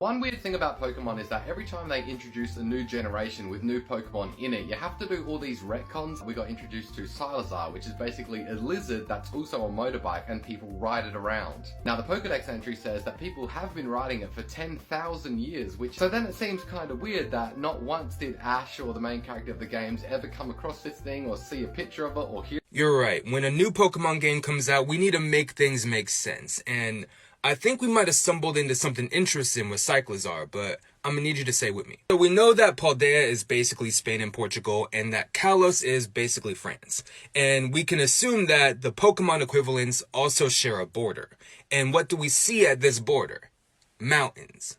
One weird thing about Pokemon is that every time they introduce a new generation with new Pokemon in it, you have to do all these retcons. We got introduced to Cyclizar, which is basically a lizard that's also a motorbike and people ride it around. Now the Pokedex entry says that people have been riding it for 10,000 years, so then it seems kind of weird that not once did Ash or the main character of the games ever come across this thing or see a picture of it or hear. You're right. When a new Pokemon game comes out, we need to make things make sense, and I think we might have stumbled into something interesting with Cyclizar, but I'm gonna need you to say with me. So we know that Paldea is basically Spain and Portugal, and that Kalos is basically France. And we can assume that the Pokemon equivalents also share a border. And what do we see at this border? Mountains.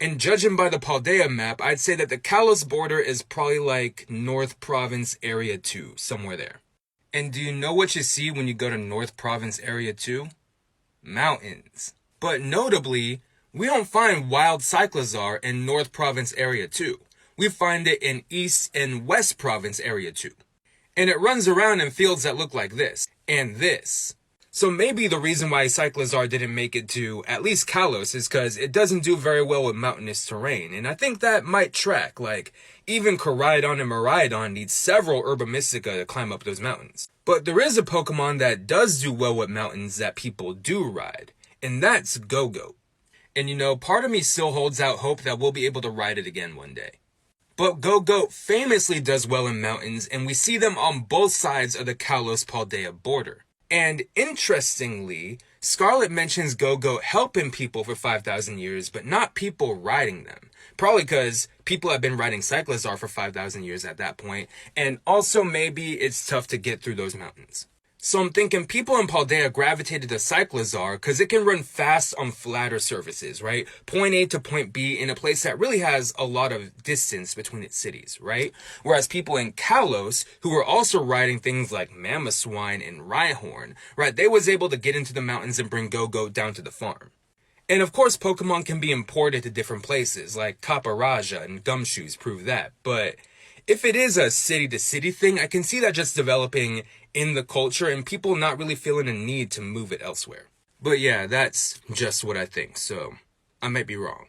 And judging by the Paldea map, I'd say that the Kalos border is probably like North Province Area 2, somewhere there. And do you know what you see when you go to North Province Area 2? Mountains. But notably, we don't find wild Cyclizar in North Province Area 2. We find it in East and West Province Area 2. And it runs around in fields that look like this, and this. So maybe the reason why Cyclizar didn't make it to at least Kalos is because it doesn't do very well with mountainous terrain. And I think that might track, like, even Koraidon and Miraidon need several Herba Mystica to climb up those mountains. But there is a Pokemon that does do well with mountains that people do ride. And that's Gogoat. And you know, part of me still holds out hope that we'll be able to ride it again one day. But Gogoat famously does well in mountains, and we see them on both sides of the Kalos-Paldea border. And interestingly, Scarlet mentions Gogoat helping people for 5,000 years, but not people riding them. Probably because people have been riding Cyclizar for 5,000 years at that point, and also maybe it's tough to get through those mountains. So I'm thinking people in Paldea gravitated to Cyclizar because it can run fast on flatter surfaces, right? Point A to point B in a place that really has a lot of distance between its cities, right? Whereas people in Kalos, who were also riding things like Mamoswine and Rhyhorn, right? They was able to get into the mountains and bring Gogoat down to the farm. And of course, Pokemon can be imported to different places, like Caparaja and Gumshoes prove that. But if it is a city-to-city thing, I can see that just developing in the culture and people not really feeling a need to move it elsewhere. But yeah, that's just what I think, so I might be wrong.